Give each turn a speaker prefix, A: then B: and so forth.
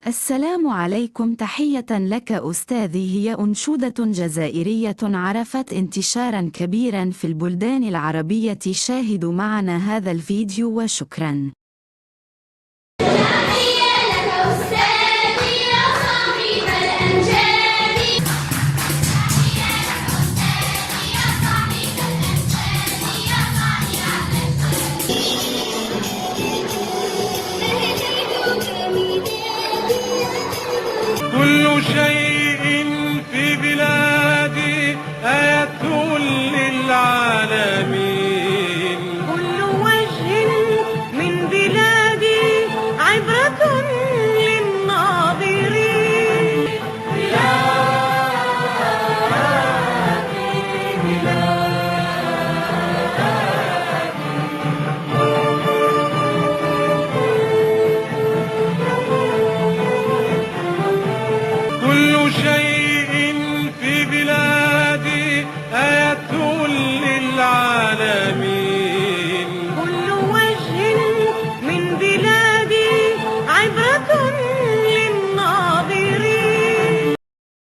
A: السلام عليكم. تحية لك أستاذي. هي أنشودة جزائرية عرفت انتشارا كبيرا في البلدان العربية. شاهدوا معنا هذا الفيديو وشكرا.
B: كل شيء في بلادي آية للعالمين.
C: كل وجه من بلادي عبرة للناظرين.
B: كل شيء